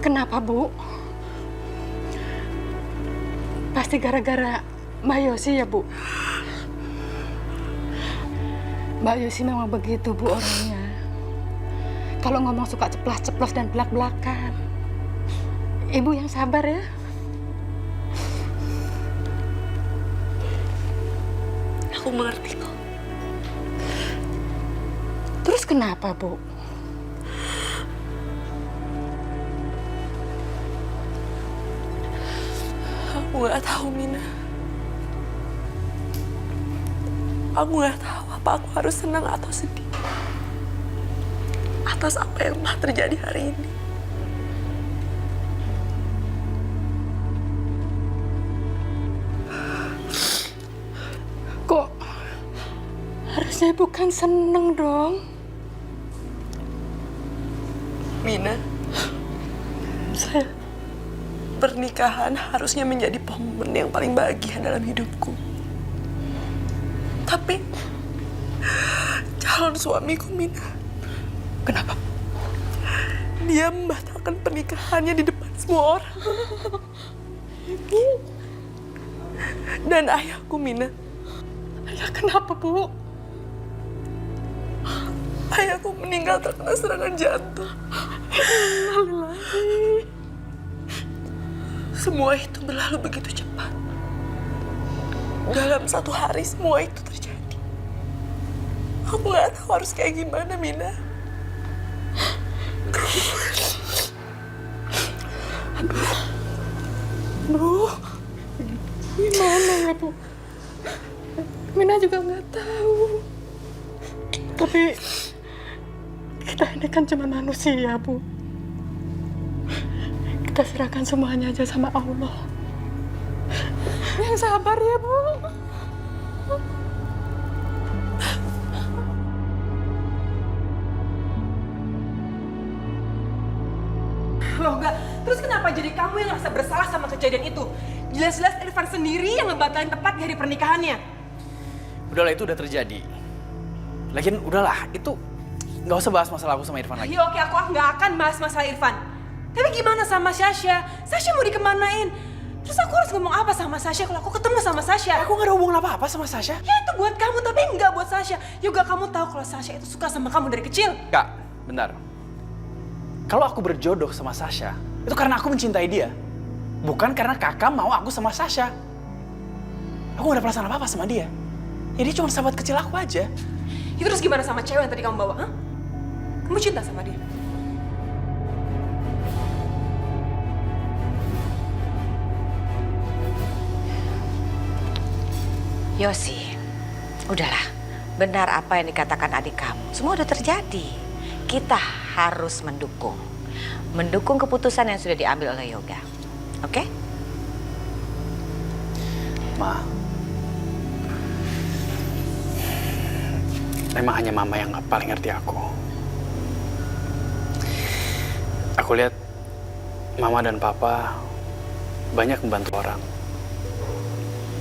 Kenapa, Bu? Pasti gara-gara Mbak Yosi ya, Bu? Mbak Yosi memang begitu, Bu, orangnya. Kalau ngomong suka ceplas-ceplos dan belak-belakan. Ibu yang sabar ya. Aku mengerti kok. Terus kenapa, Bu? Aku nggak tahu, Mina. Aku nggak tahu apa aku harus senang atau sedih atas apa yang telah terjadi hari ini. Kok harusnya Ibu kan seneng dong? Mina, pernikahan harusnya menjadi momen yang paling bahagia dalam hidupku. Tapi calon suamiku, Mina, Kenapa? dia membatalkan pernikahannya di depan semua orang. Dan ayahku, Mina. Ya kenapa, Bu? Ayahku meninggal terkena serangan jantung. Semua itu berlalu begitu cepat. Dalam satu hari semua itu terjadi. Aku nggak tahu harus kayak gimana, Mina. Bu, gimana ya, Bu? Mina juga nggak tahu. Tapi kita ini kan cuma manusia, Bu. Kita serahkan semuanya aja sama Allah. Yang sabar ya, Bu. Loh enggak, terus kenapa jadi kamu yang ngerasa bersalah sama kejadian itu? Jelas-jelas Irfan sendiri yang ngebatalin tepat di hari pernikahannya. Udahlah, itu udah terjadi. Lagian udahlah, itu nggak usah bahas masalah aku sama Irfan lagi. Iya oke, aku nggak akan bahas masalah Irfan. Tapi gimana sama Sasha? Sasha mau dikemanain? Terus aku harus ngomong apa sama Sasha kalau aku ketemu sama Sasha? Aku nggak ada hubungan apa-apa sama Sasha. Ya itu buat kamu, tapi nggak buat Sasha. Juga kamu tahu kalau Sasha itu suka sama kamu dari kecil. Kak, bentar. Kalau aku berjodoh sama Sasha, itu karena aku mencintai dia. Bukan karena kakak mau aku sama Sasha. Aku gak ada perasaan apa-apa sama dia. Ya dia cuma sahabat kecil aku aja. Ya, terus gimana sama cewek yang tadi kamu bawa? Hah? Kamu cinta sama dia? Yosi, udahlah. Benar apa yang dikatakan adik kamu. Semua udah terjadi. Kita harus mendukung. Mendukung keputusan yang sudah diambil oleh Yoga. Oke? Ma, memang hanya mama yang paling ngerti aku. Aku lihat mama dan papa banyak membantu orang.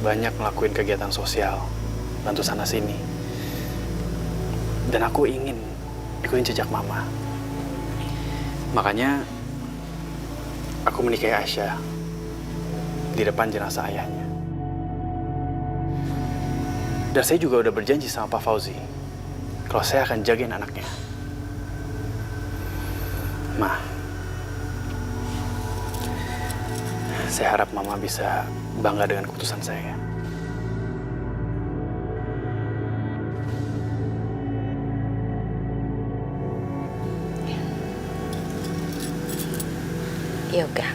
Banyak ngelakuin kegiatan sosial, bantu sana sini. Dan aku ingin ikutin jejak mama. Makanya aku menikahi Asya di depan jenazah ayahnya. Dan saya juga udah berjanji sama Pak Fauzi kalau saya akan jagain anaknya. Ma, saya harap mama bisa bangga dengan keputusan saya. Yoga,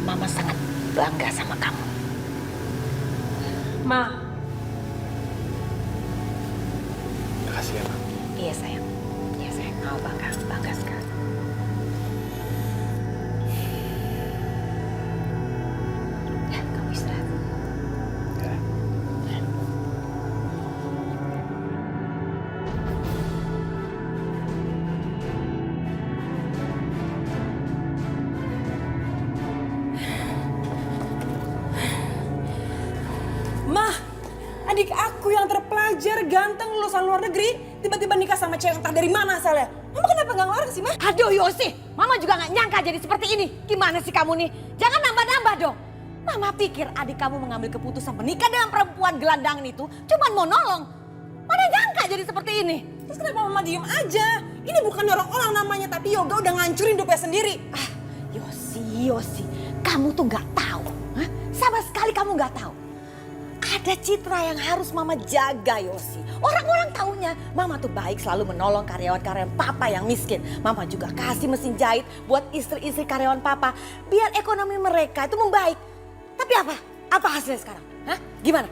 Mama sangat bangga sama kamu. Ma, Terima kasih ya, Ma. Iya sayang, Mama bangga sekali. Ya, kamu istirahat. Ya. Ma, adik aku yang terpelajar, ganteng, lulusan luar negeri, tiba-tiba nikah sama cewek entah dari mana asalnya. Mama kenapa nggak ngelarang sih, Ma? Aduh Yosi, Mama juga nggak nyangka jadi seperti ini. Gimana sih kamu nih? Jangan nambah-nambah dong. Mama pikir adik kamu mengambil keputusan menikah dengan perempuan gelandangan itu cuman mau nolong. Mana nyangka jadi seperti ini? Terus kenapa Mama diem aja? Ini bukan dorong orang namanya, tapi Yoga udah ngancurin hidupnya sendiri. Ah, Yosi, kamu tuh nggak tahu. Hah? Sama sekali kamu nggak tahu. Ada citra yang harus Mama jaga, Yosi. Orang-orang taunya Mama tuh baik, selalu menolong karyawan-karyawan Papa yang miskin. Mama juga kasih mesin jahit buat istri-istri karyawan Papa, biar ekonomi mereka itu membaik. Tapi apa? Apa hasilnya sekarang? Hah? Gimana?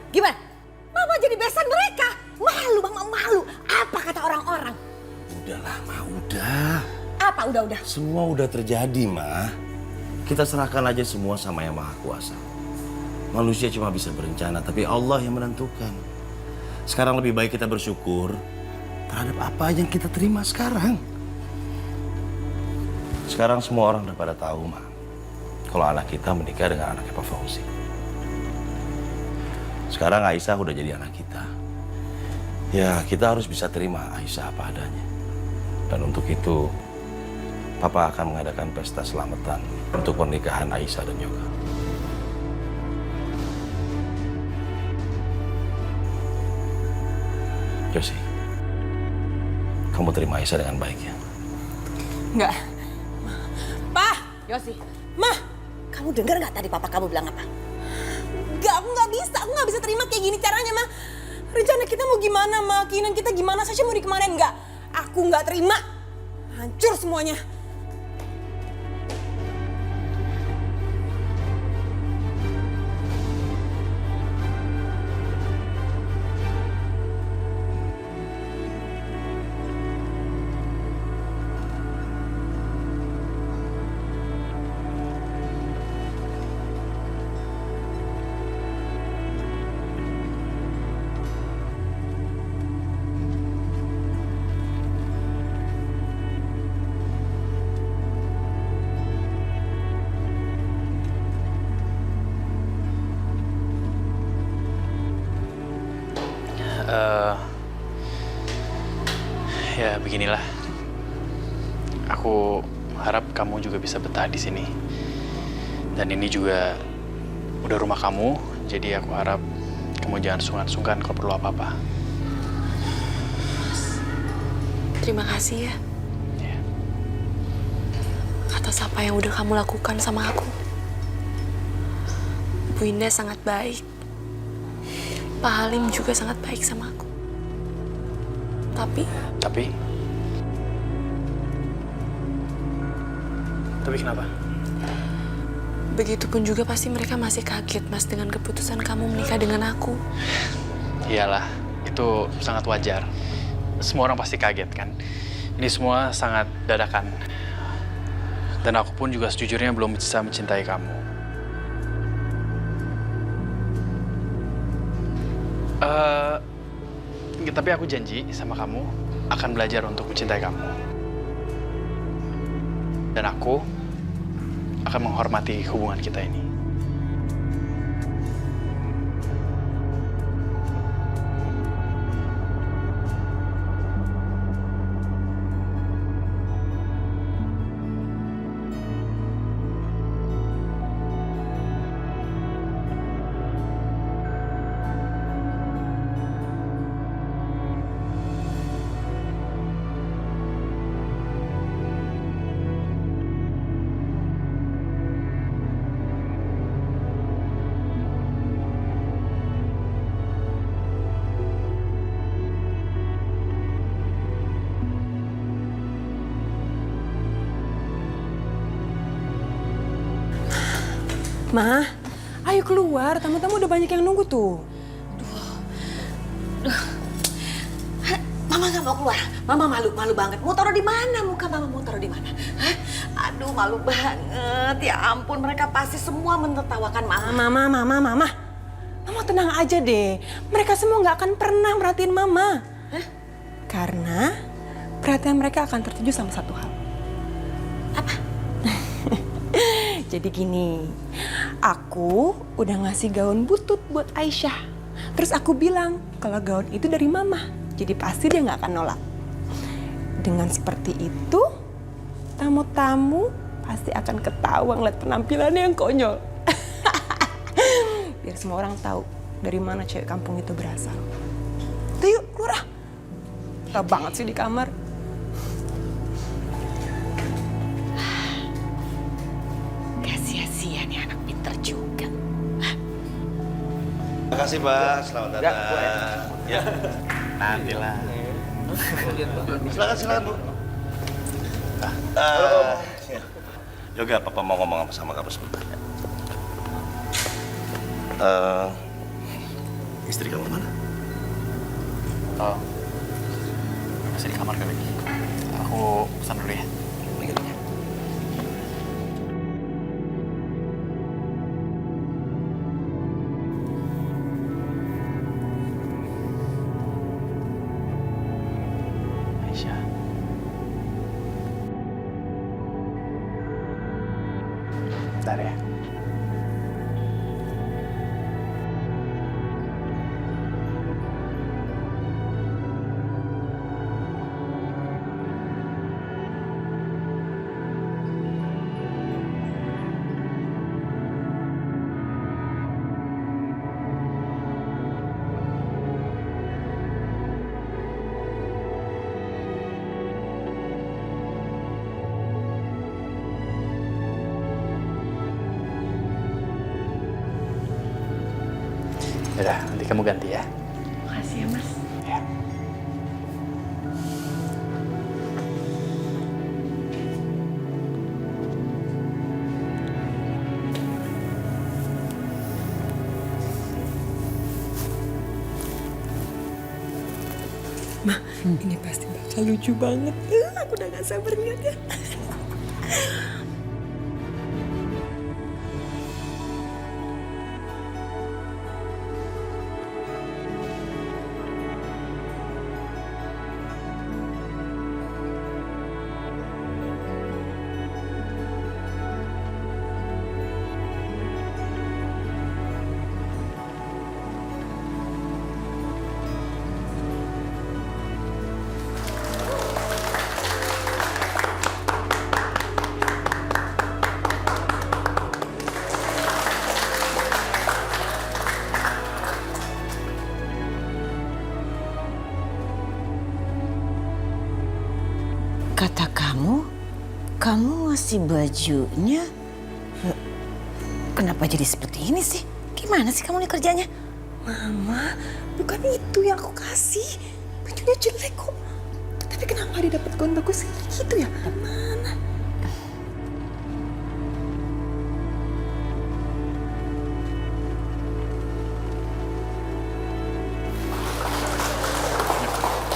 Mama jadi besan mereka. Malu, Mama malu. Apa kata orang-orang? Udahlah, Ma, udah. Apa udah? Semua udah terjadi, Ma. Kita serahkan aja semua sama Yang Maha Kuasa. Manusia cuma bisa berencana, tapi Allah yang menentukan. Sekarang lebih baik kita bersyukur terhadap apa yang kita terima sekarang. Sekarang semua orang udah pada tahu, Ma, kalau anak kita menikah dengan anaknya Pak Fauzi. Sekarang Aisyah udah jadi anak kita. Ya, kita harus bisa terima Aisyah apa adanya. Dan untuk itu, Papa akan mengadakan pesta selamatan untuk pernikahan Aisyah dan Yoga. Yosi, kamu terima Aisyah dengan baik ya? Enggak. Pa! Yosi, Ma! kamu dengar nggak tadi Papa kamu bilang apa? Enggak, aku nggak bisa terima kayak gini caranya, Ma. Rencana kita mau gimana, Ma? Keinginan kita gimana? Sasha mau dikemanain? Enggak. Aku nggak terima. Hancur semuanya. Ya beginilah. Aku harap kamu juga bisa betah di sini. Dan ini juga udah rumah kamu, jadi aku harap kamu jangan sungkan-sungkan kalau perlu apa-apa. Terima kasih ya. Ya. Atas apa yang udah kamu lakukan sama aku. Bu Indah sangat baik. Pak Halim juga sangat baik sama aku. Tapi kenapa? Begitupun juga pasti mereka masih kaget, Mas, dengan keputusan kamu menikah dengan aku. Iyalah, itu sangat wajar. Semua orang pasti kaget kan. Ini semua sangat dadakan. Dan aku pun juga sejujurnya belum bisa mencintai kamu. Tapi aku janji sama kamu akan belajar untuk mencintai kamu. Dan aku akan menghormati hubungan kita ini. Ma, ayo keluar. Tamu-tamu udah banyak yang nunggu tuh. Mama nggak mau keluar. Mama malu banget. Mau taruh di mana muka Mama? Mau taruh di mana? Hah? Aduh, malu banget. Ya ampun, mereka pasti semua menertawakan Mama. Mama tenang aja deh. Mereka semua nggak akan pernah merhatiin Mama. Hah? Karena perhatian mereka akan tertuju sama satu hal. Apa? Jadi gini, aku udah ngasih gaun butut buat Aisyah. Terus aku bilang kalau gaun itu dari Mama. Jadi pasti dia nggak akan nolak. Dengan seperti itu, tamu-tamu pasti akan ketawa ngeliat penampilannya yang konyol. Biar semua orang tahu dari mana cewek kampung itu berasal. Tuh yuk, keluar. Betah banget sih di kamar. Gak sia-sia nih anak pinter juga. Terima kasih, Pak. Selamat datang. Ya. Nantilah. Silakan, Bu. Yoga, Papa mau ngomong apa sama kamu sebentar. Istri kamu mana? Oh, masih di kamar kali. Aku pesan dulu ya. Aisyah. Bentar ya. Yaudah, nanti kamu ganti ya. Makasih ya, Mas. Ya. Ma, ini pasti bakal lucu banget. Aku udah gak sabar ngeliatnya. Kata kamu ngasih bajunya. Kenapa jadi seperti ini sih? Gimana sih kamu nih kerjanya? Mama, bukan itu yang aku kasih. Bajunya jelek kok. Tapi kenapa dia dapat gaun bagus kayak gitu ya? Mana?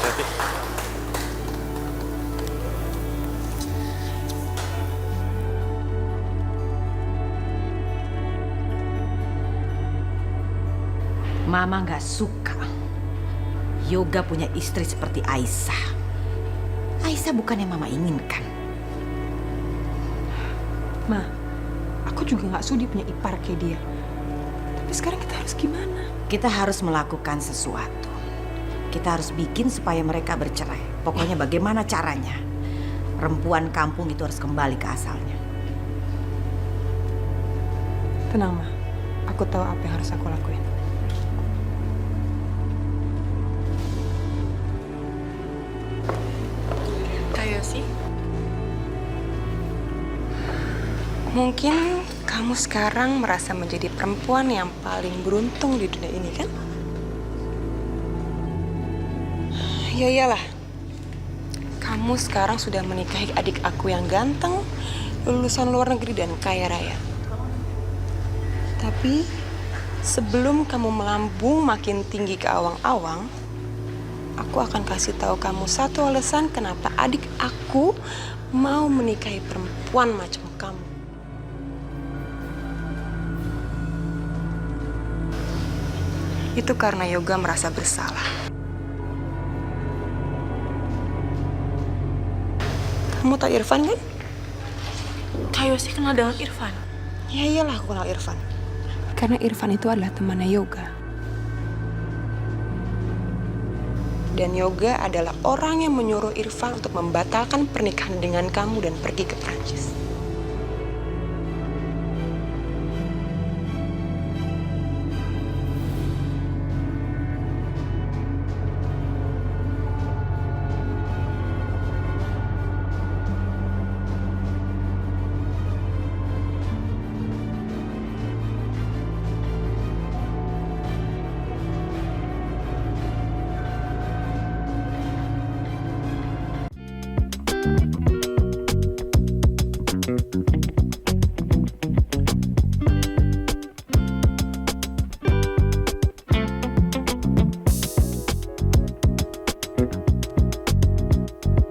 Hati-hati. Mama nggak suka Yoga punya istri seperti Aisyah. Aisyah bukan yang Mama inginkan. Ma, aku juga nggak sudi punya ipar kayak dia. Tapi sekarang kita harus gimana? Kita harus melakukan sesuatu. Kita harus bikin supaya mereka bercerai. Pokoknya bagaimana caranya. Perempuan kampung itu harus kembali ke asalnya. Tenang, Ma. Aku tahu apa yang harus aku lakuin. Kayak sih. Mungkin kamu sekarang merasa menjadi perempuan yang paling beruntung di dunia ini, kan? Ya iyalah. Kamu sekarang sudah menikahi adik aku yang ganteng, lulusan luar negeri dan kaya raya. Tapi sebelum kamu melambung makin tinggi ke awang-awang, aku akan kasih tahu kamu satu alasan kenapa adik aku mau menikahi perempuan macam kamu. Itu karena Yoga merasa bersalah. Kamu tahu Irfan kan? Kayo sih kenal dengan Irfan. Ya iyalah aku kenal Irfan. Karena Irfan itu adalah temannya Yoga. Dan Yoga adalah orang yang menyuruh Irfan untuk membatalkan pernikahan dengan kamu dan pergi ke Prancis.